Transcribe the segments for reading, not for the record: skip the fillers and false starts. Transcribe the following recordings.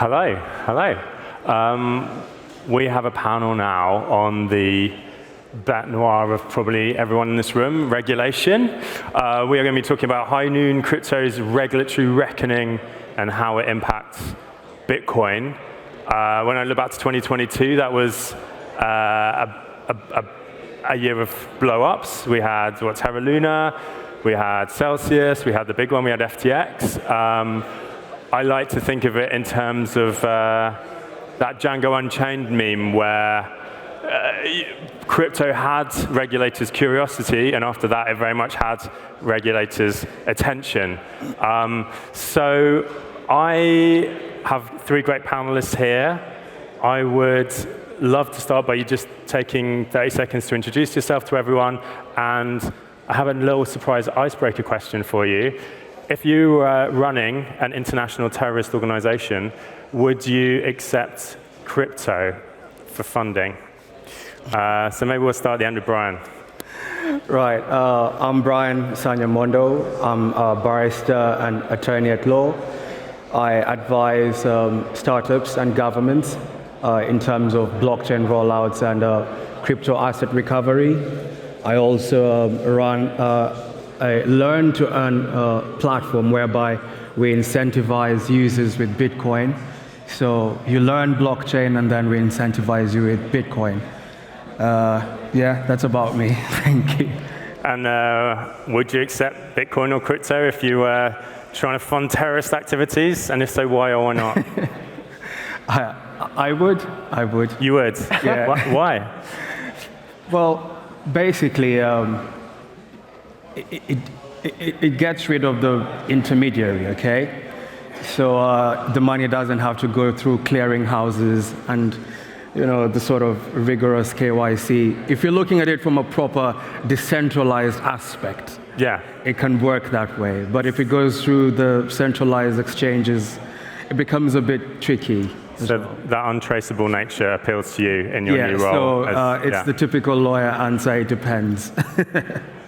Hello, hello. We have a panel now on the bête noire of probably everyone in this room, regulation. We are going to be talking about high noon crypto's regulatory reckoning and how it impacts Bitcoin. When I look back to 2022, that was a year of blow-ups. We had Terra Luna, we had Celsius, we had the big one, we had FTX. I like to think of it in terms of that Django Unchained meme where crypto had regulators' curiosity, and after that, it very much had regulators' attention. So I have three great panelists here. I would love to start by you just taking 30 seconds to introduce yourself to everyone, and I have a little surprise icebreaker question for you. If you were running an international terrorist organization, would you accept crypto for funding? So maybe we'll start at the end with Brian. Right, I'm Brian Sanyamondo. I'm a barrister and attorney at law. I advise startups and governments in terms of blockchain rollouts and crypto asset recovery. I also run a learn-to-earn platform whereby we incentivize users with Bitcoin. So you learn blockchain and then we incentivize you with Bitcoin. Yeah, that's about me. Thank you. And would you accept Bitcoin or crypto if you were trying to fund terrorist activities? And if so, why or why not? I would. You would? Yeah. Why? Well, basically, it gets rid of the intermediary, okay? So the money doesn't have to go through clearing houses and the sort of rigorous KYC. If you're looking at it from a proper decentralized aspect, yeah, it can work that way. But if it goes through the centralized exchanges, it becomes a bit tricky. So that untraceable nature appeals to you in your new role? So it's the typical lawyer answer, it depends.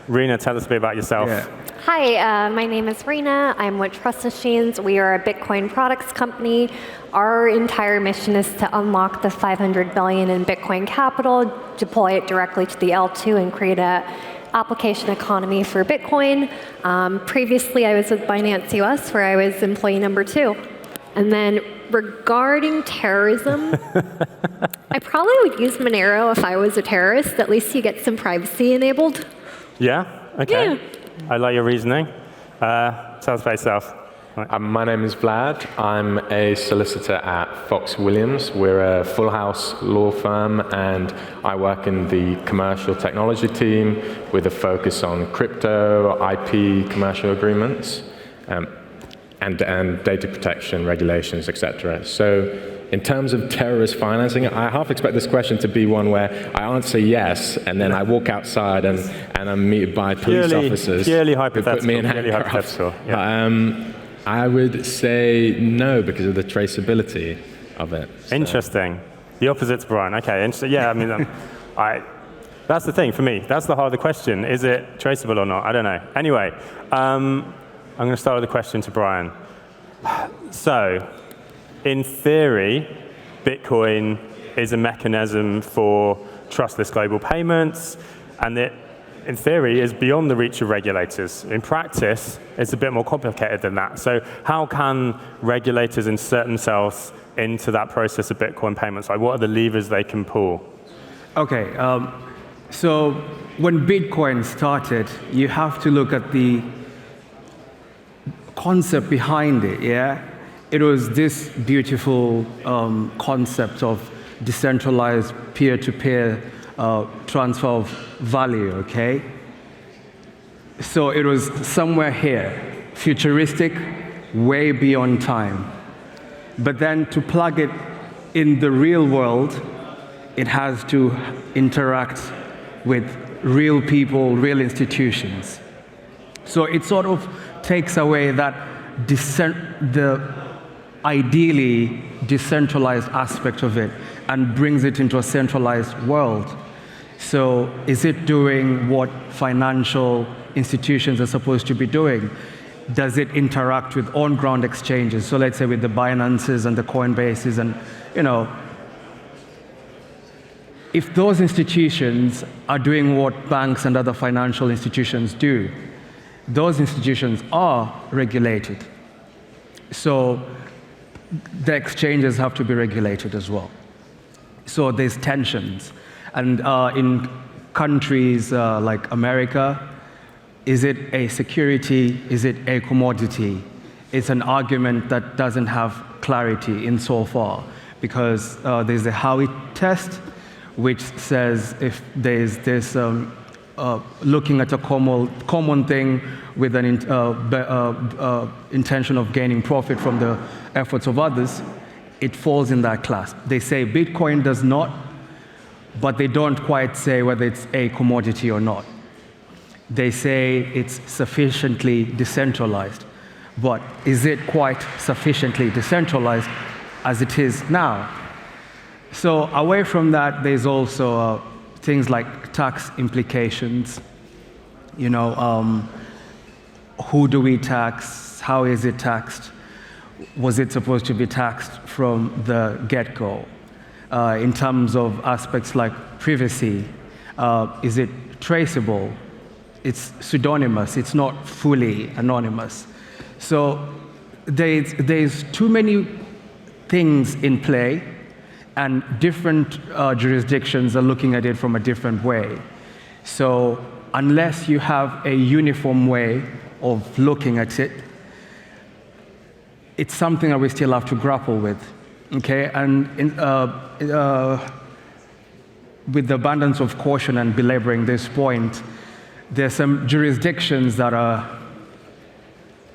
Rena, tell us a bit about yourself. Yeah. Hi, my name is Rena. I'm with Trust Machines. We are a Bitcoin products company. Our entire mission is to unlock the 500 billion in Bitcoin capital, deploy it directly to the L2, and create a application economy for Bitcoin. Previously, I was with Binance US, where I was employee number 2. And then regarding terrorism, I probably would use Monero if I was a terrorist. At least you get some privacy enabled. Yeah? Okay. Yeah. I like your reasoning. Tell us about yourself. My name is Vlad. I'm a solicitor at Fox Williams. We're a full house law firm, and I work in the commercial technology team with a focus on crypto, IP, commercial agreements, and data protection regulations, etc. So in terms of terrorist financing, I half expect this question to be one where I answer yes, and then I walk outside and I'm meted by police officers purely who put me in handcuffs. Yeah. I would say no because of the traceability of it. So. Interesting. The opposite to Brian. Okay. Yeah. I mean, that's the thing for me. That's the heart of the question. Is it traceable or not? I don't know. Anyway, I'm going to start with a question to Brian. So, in theory, Bitcoin is a mechanism for trustless global payments, and it, in theory, is beyond the reach of regulators. In practice, it's a bit more complicated than that. So how can regulators insert themselves into that process of Bitcoin payments? Like, what are the levers they can pull? Okay, so when Bitcoin started, you have to look at the concept behind it, yeah? It was this beautiful concept of decentralized peer-to-peer transfer of value, okay? So it was somewhere here, futuristic, way beyond time. But then to plug it in the real world, it has to interact with real people, real institutions. So it sort of takes away that the ideally decentralized aspect of it and brings it into a centralized world. So is it doing what financial institutions are supposed to be doing? Does it interact with on-ground exchanges? So let's say with the Binances and the Coinbases and, if those institutions are doing what banks and other financial institutions do, those institutions are regulated. So the exchanges have to be regulated as well. So there's tensions. And in countries like America, is it a security? Is it a commodity? It's an argument that doesn't have clarity insofar, because there's a Howey test, which says if there's this looking at a common thing with an intention of gaining profit from the efforts of others, it falls in that class. They say Bitcoin does not, but they don't quite say whether it's a commodity or not. They say it's sufficiently decentralized, but is it quite sufficiently decentralized as it is now? So away from that, there's also things like tax implications. Who do we tax? How is it taxed? Was it supposed to be taxed from the get-go? In terms of aspects like privacy, is it traceable? It's pseudonymous. It's not fully anonymous. So there's too many things in play, and different jurisdictions are looking at it from a different way. So unless you have a uniform way of looking at it, it's something that we still have to grapple with, okay? And with the abundance of caution and belaboring this point, there's some jurisdictions that are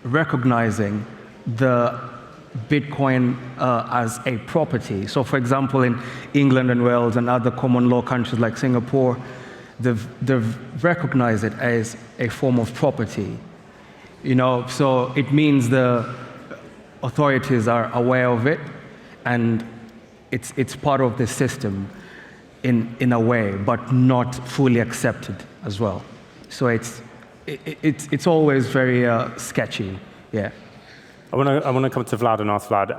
recognizing the Bitcoin as a property. So for example, in England and Wales and other common law countries like Singapore, they've recognized it as a form of property. So it means the authorities are aware of it, and it's part of the system in a way, but not fully accepted as well. So it's always very sketchy, yeah. I want to come to Vlad and ask Vlad.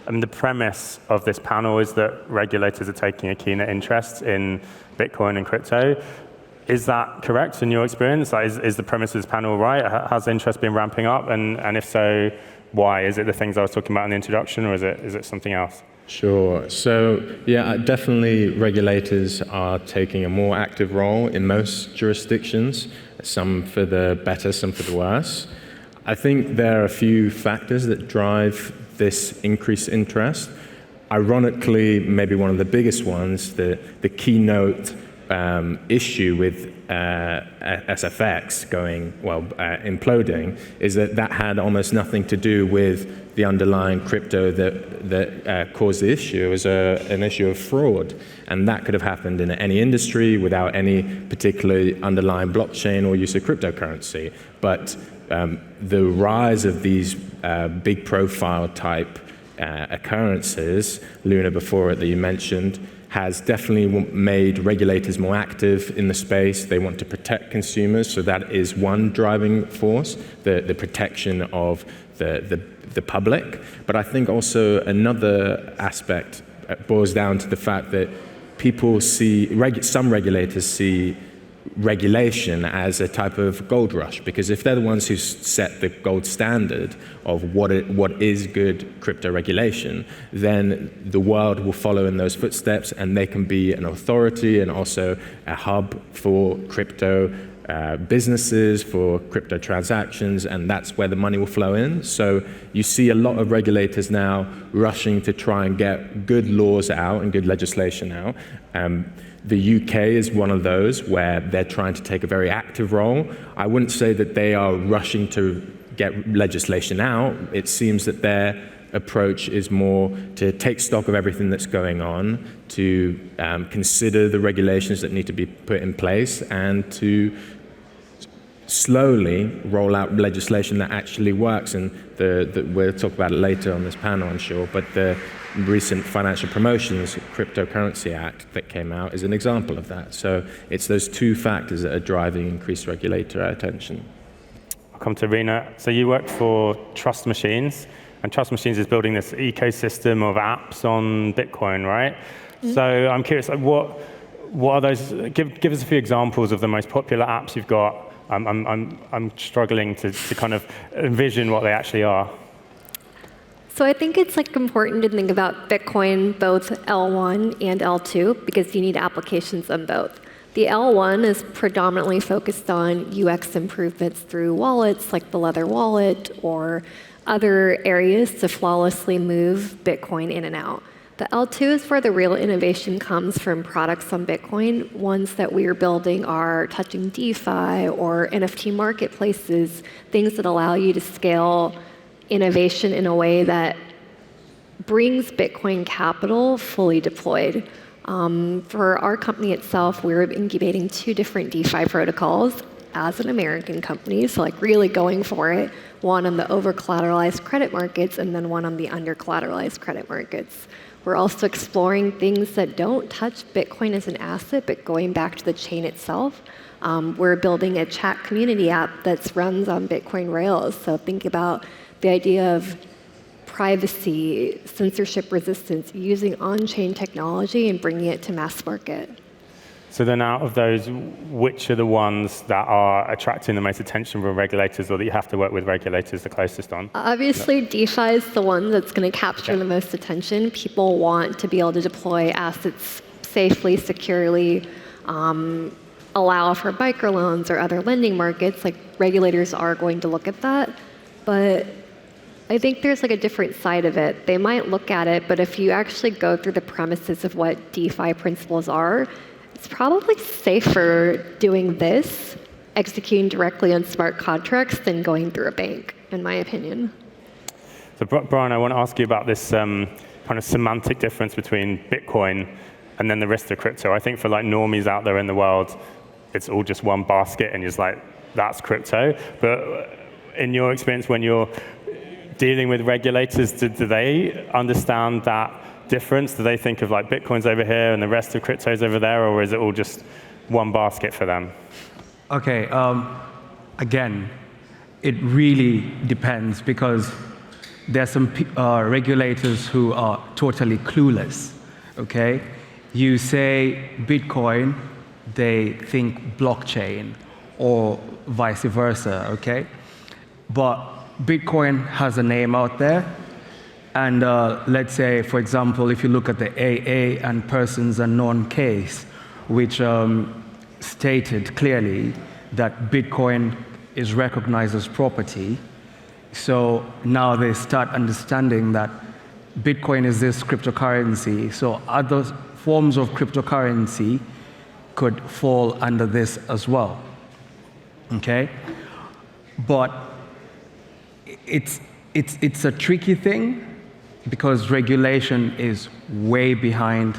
The premise of this panel is that regulators are taking a keener interest in Bitcoin and crypto. Is that correct in your experience? Is the premise of this panel right? Has interest been ramping up? And if so, why? Is it the things I was talking about in the introduction, or is it something else? Sure. So, yeah, definitely regulators are taking a more active role in most jurisdictions, some for the better, some for the worse. I think there are a few factors that drive this increased interest. Ironically, maybe one of the biggest ones, the keynote issue with SFX imploding, is that had almost nothing to do with the underlying crypto that caused the issue. It was an issue of fraud, and that could have happened in any industry without any particular underlying blockchain or use of cryptocurrency. But the rise of these big profile type occurrences, Luna before it that you mentioned, has definitely made regulators more active in the space. They want to protect consumers, so that is one driving force, the protection of the public. But I think also another aspect boils down to the fact that people see, some regulators see regulation as a type of gold rush, because if they're the ones who set the gold standard of what is good crypto regulation, then the world will follow in those footsteps, and they can be an authority and also a hub for crypto businesses, for crypto transactions, and that's where the money will flow in. So you see a lot of regulators now rushing to try and get good laws out and good legislation out. The UK is one of those where they're trying to take a very active role. I wouldn't say that they are rushing to get legislation out. It seems that their approach is more to take stock of everything that's going on, to consider the regulations that need to be put in place, and to slowly roll out legislation that actually works. And we'll talk about it later on this panel, I'm sure, but the recent Financial Promotions Cryptocurrency Act that came out is an example of that. So it's those two factors that are driving increased regulator attention. I'll come to Rena. So you work for Trust Machines, and Trust Machines is building this ecosystem of apps on Bitcoin, right? Mm-hmm. So I'm curious, like, what are those? Give us a few examples of the most popular apps you've got. I'm struggling to kind of envision what they actually are. So I think it's important to think about Bitcoin both L1 and L2 because you need applications on both. The L1 is predominantly focused on UX improvements through wallets like the Leather wallet or other areas to flawlessly move Bitcoin in and out. The L2 is where the real innovation comes from products on Bitcoin. Ones that we are building are touching DeFi or NFT marketplaces, things that allow you to scale innovation in a way that brings Bitcoin capital fully deployed. For our company itself, we're incubating 2 different DeFi protocols as an American company, so really going for it. One on the over-collateralized credit markets and then one on the under-collateralized credit markets. We're also exploring things that don't touch Bitcoin as an asset, but going back to the chain itself. We're building a chat community app that runs on Bitcoin Rails. So think about the idea of privacy, censorship resistance, using on-chain technology and bringing it to mass market. So then out of those, which are the ones that are attracting the most attention from regulators or that you have to work with regulators the closest on? Obviously, DeFi is the one that's going to capture the most attention. People want to be able to deploy assets safely, securely, allow for microloans or other lending markets. Regulators are going to look at that. But I think there's a different side of it. They might look at it, but if you actually go through the premises of what DeFi principles are, it's probably safer doing this, executing directly on smart contracts, than going through a bank, in my opinion. So Brian, I want to ask you about this kind of semantic difference between Bitcoin and then the rest of crypto. I think for normies out there in the world, it's all just one basket and just that's crypto. But in your experience, when you're dealing with regulators, do they understand that difference? Do they think of Bitcoin's over here and the rest of crypto's over there, or is it all just one basket for them? Okay, again, it really depends because there are some regulators who are totally clueless, okay? You say Bitcoin, they think blockchain, or vice versa, okay? But Bitcoin has a name out there, and let's say, for example, if you look at the AA and persons unknown case, which stated clearly that Bitcoin is recognized as property, so now they start understanding that Bitcoin is this cryptocurrency, so other forms of cryptocurrency could fall under this as well, okay? But it's a tricky thing because regulation is way behind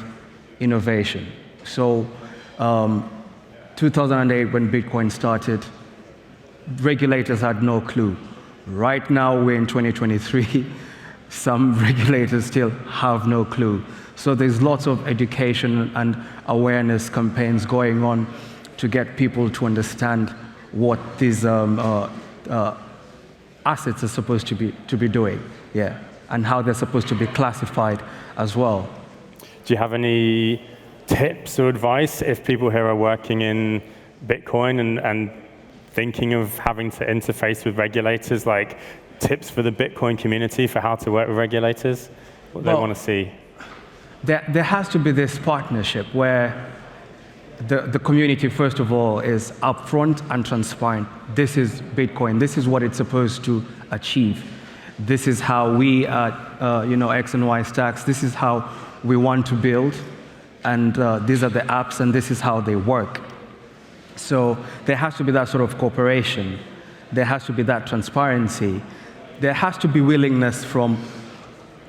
innovation. So 2008 when Bitcoin started, regulators had no clue. Right now we're in 2023, some regulators still have no clue. So there's lots of education and awareness campaigns going on to get people to understand what these assets are supposed to be doing, yeah, and how they're supposed to be classified as well. Do you have any tips or advice if people here are working in Bitcoin and thinking of having to interface with regulators, tips for the Bitcoin community for how to work with regulators, what they want to see? There has to be this partnership where the community, first of all, is upfront and transparent. This is Bitcoin. This is what it's supposed to achieve. This is how we at X and Y Stacks, this is how we want to build. And these are the apps, and this is how they work. So there has to be that sort of cooperation. There has to be that transparency. There has to be willingness from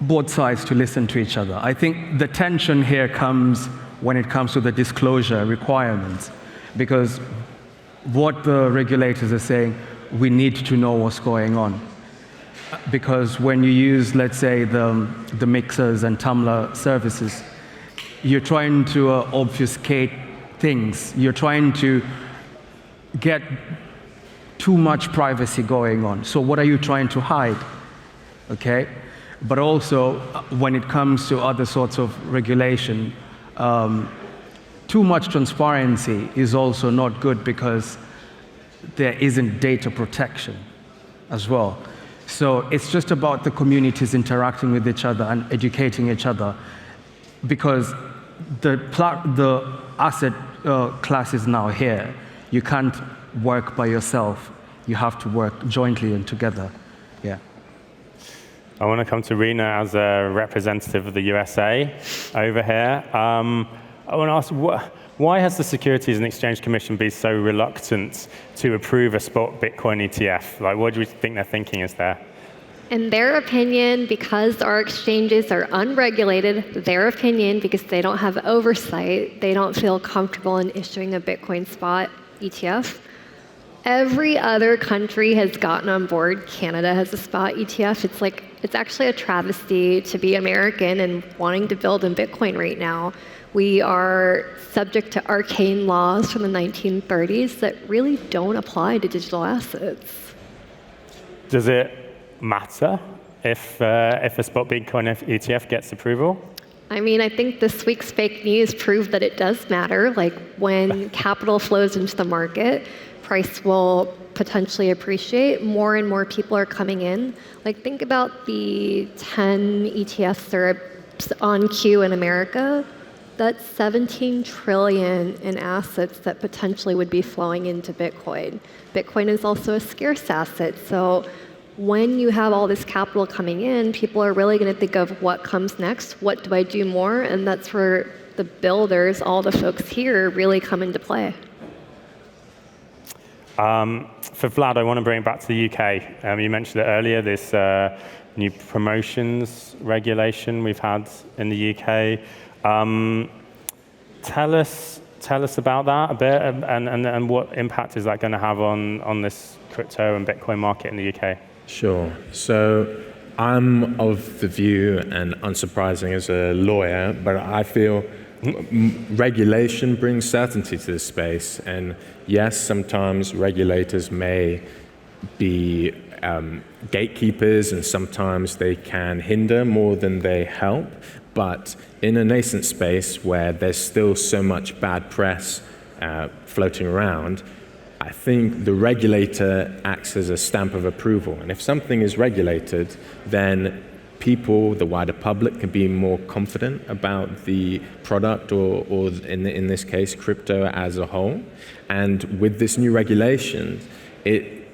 both sides to listen to each other. I think the tension here comes when it comes to the disclosure requirements, because what the regulators are saying, we need to know what's going on. Because when you use, let's say, the mixers and tumbler services, you're trying to obfuscate things. You're trying to get too much privacy going on. So what are you trying to hide? Okay? But also, when it comes to other sorts of regulation, too much transparency is also not good because there isn't data protection as well. So it's just about the communities interacting with each other and educating each other, because the asset class is now here. You can't work by yourself. You have to work jointly and together. Yeah. I want to come to Rena as a representative of the USA over here. I want to ask, why has the Securities and Exchange Commission been so reluctant to approve a spot Bitcoin ETF? Like, what do you think their thinking is there? In their opinion, because our exchanges are unregulated, their opinion, because they don't have oversight, they don't feel comfortable in issuing a Bitcoin spot ETF. Every other country has gotten on board. Canada has a spot ETF. It's actually a travesty to be American and wanting to build in Bitcoin right now. We are subject to arcane laws from the 1930s that really don't apply to digital assets. Does it matter if a spot Bitcoin ETF gets approval? I mean, I think this week's fake news proved that it does matter. Like, when capital flows into the market, price will potentially appreciate. More and more people are coming in. Like, think about the 10 ETFs that are on queue in America. That's 17 trillion in assets that potentially would be flowing into Bitcoin. Bitcoin is also a scarce asset. So when you have all this capital coming in, people are really going to think of what comes next, what do I do more? And that's where the builders, all the folks here, really come into play. For Vlad, I want to bring it back to the UK. You mentioned it earlier, this new promotions regulation we've had in the UK. Tell us about that a bit, and what impact is that going to have on this crypto and Bitcoin market in the UK? Sure. So I'm of the view, and unsurprising as a lawyer, but I feel regulation brings certainty to this space. And yes, sometimes regulators may be gatekeepers, and sometimes they can hinder more than they help. But in a nascent space where there's still so much bad press floating around, I think the regulator acts as a stamp of approval. And if something is regulated, then people, the wider public, can be more confident about the product, or in this case, crypto as a whole. And with this new regulation,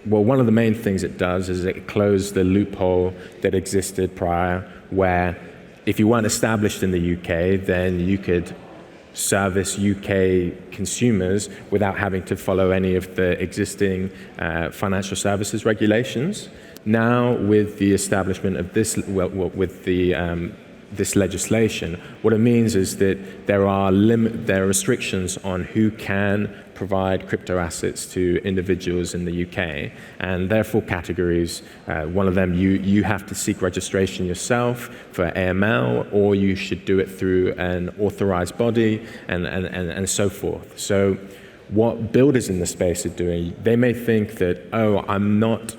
one of the main things it does is it closed the loophole that existed prior, where if you weren't established in the UK, then you could service UK consumers without having to follow any of the existing financial services regulations. Now, with the establishment of this, this legislation, what it means is that there are restrictions on who can provide crypto assets to individuals in the UK, and there are 4 categories. One of them, you have to seek registration yourself for AML, or you should do it through an authorized body, and so forth. So what builders in the space are doing, they may think that, oh, I'm not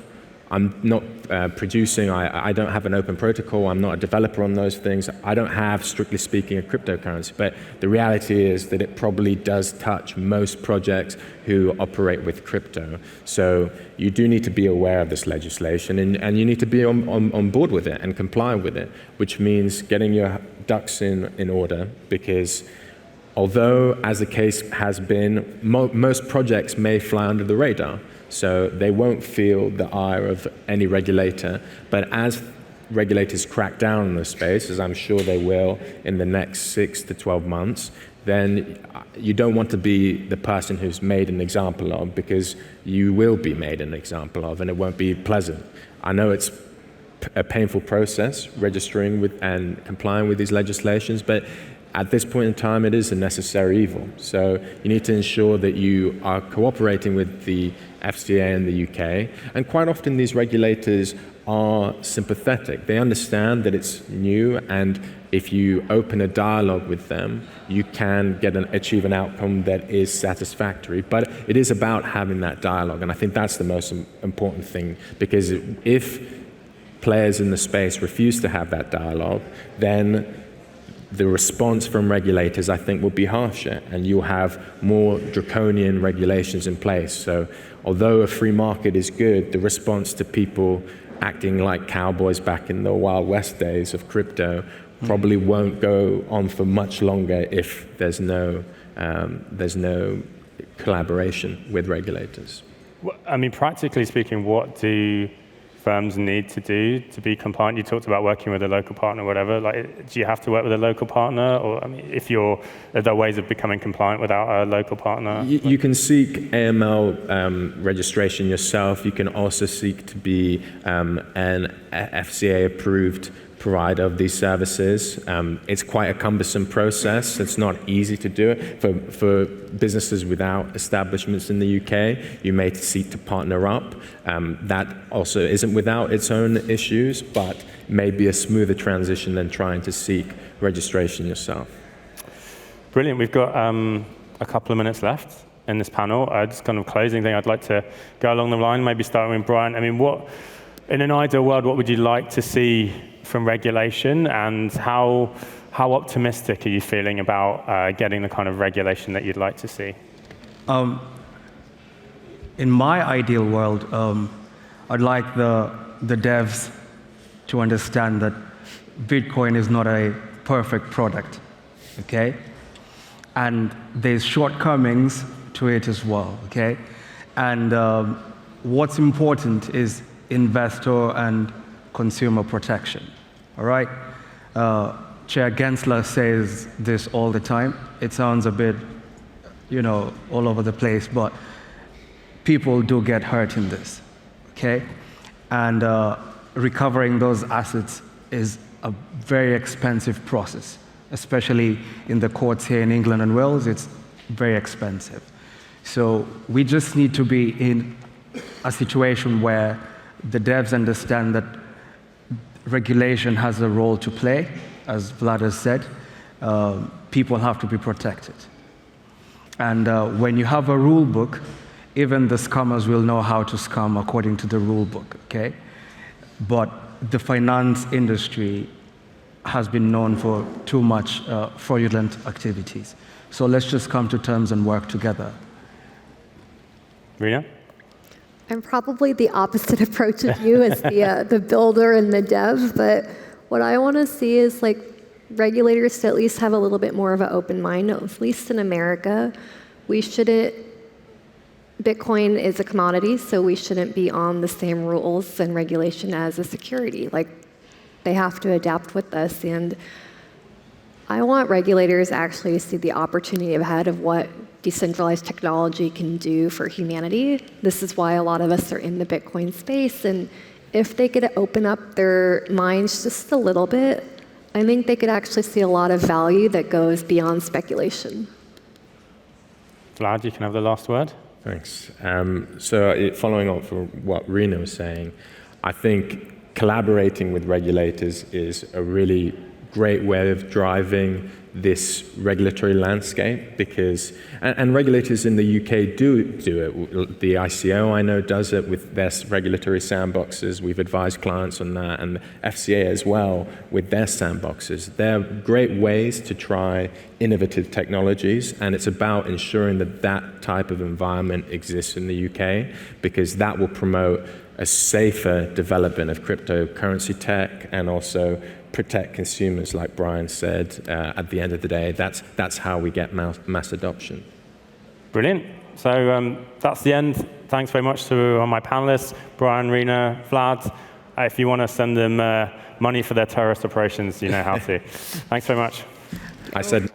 producing, I don't have an open protocol, I'm not a developer on those things, I don't have, strictly speaking, a cryptocurrency. But the reality is that it probably does touch most projects who operate with crypto. So you do need to be aware of this legislation, and you need to be on board with it and comply with it, which means getting your ducks in order, because although, as the case has been, most projects may fly under the radar. So they won't feel the ire of any regulator. But as regulators crack down on the space, as I'm sure they will in the next 6 to 12 months, then you don't want to be the person who's made an example of, because you will be made an example of, and it won't be pleasant. I know it's a painful process, registering with and complying with these legislations, but at this point in time, it is a necessary evil. So you need to ensure that you are cooperating with the FCA in the UK. And quite often these regulators are sympathetic. They understand that it's new, and if you open a dialogue with them, you can achieve an outcome that is satisfactory. But it is about having that dialogue, and I think that's the most important thing, because if players in the space refuse to have that dialogue, then the response from regulators, I think, will be harsher, and you'll have more draconian regulations in place. So although a free market is good, the response to people acting like cowboys back in the Wild West days of crypto probably won't go on for much longer if there's no collaboration with regulators. Well, I mean, practically speaking, what do firms need to do to be compliant? You talked about working with a local partner, whatever. Like, do you have to work with a local partner, or I mean, are there ways of becoming compliant without a local partner? You can seek AML registration yourself. You can also seek to be an FCA-approved provider of these services. It's quite a cumbersome process. It's not easy to do it. For businesses without establishments in the UK, you may seek to partner up. That also isn't without its own issues, but may be a smoother transition than trying to seek registration yourself. Brilliant. We've got a couple of minutes left in this panel. Just kind of closing thing, I'd like to go along the line, maybe starting with Brian. I mean, in an ideal world, what would you like to see from regulation, and how optimistic are you feeling about getting the kind of regulation that you'd like to see? In my ideal world, I'd like the devs to understand that Bitcoin is not a perfect product, okay? And there's shortcomings to it as well, okay? And what's important is investor and consumer protection, all right? Chair Gensler says this all the time. It sounds a bit, all over the place, but people do get hurt in this, okay? And recovering those assets is a very expensive process, especially in the courts here in England and Wales. It's very expensive. So we just need to be in a situation where the devs understand that regulation has a role to play. As Vlad has said, people have to be protected. And when you have a rule book, even the scammers will know how to scam according to the rule book, okay? But the finance industry has been known for too much fraudulent activities. So let's just come to terms and work together. Rina? I'm probably the opposite approach of you as the builder and the dev, but what I want to see is like regulators to at least have a little bit more of an open mind, at least in America. Bitcoin is a commodity, so we shouldn't be on the same rules and regulation as a security. Like, they have to adapt with us, and I want regulators actually to see the opportunity ahead of what decentralized technology can do for humanity. This is why a lot of us are in the Bitcoin space, and if they could open up their minds just a little bit, I think they could actually see a lot of value that goes beyond speculation. Vlad, you can have the last word. Thanks. So following on from what Rina was saying, I think collaborating with regulators is a really great way of driving this regulatory landscape, because, and regulators in the UK do it. The ICO, I know, does it with their regulatory sandboxes. We've advised clients on that, and the FCA as well with their sandboxes. They're great ways to try innovative technologies, and it's about ensuring that that type of environment exists in the UK, because that will promote a safer development of cryptocurrency tech and also protect consumers, like Brian said. At the end of the day, that's how we get mass adoption. Brilliant. So that's the end. Thanks very much to all my panelists, Brian, Rina, Vlad. If you want to send them money for their terrorist operations, you know how to. Thanks very much. I said...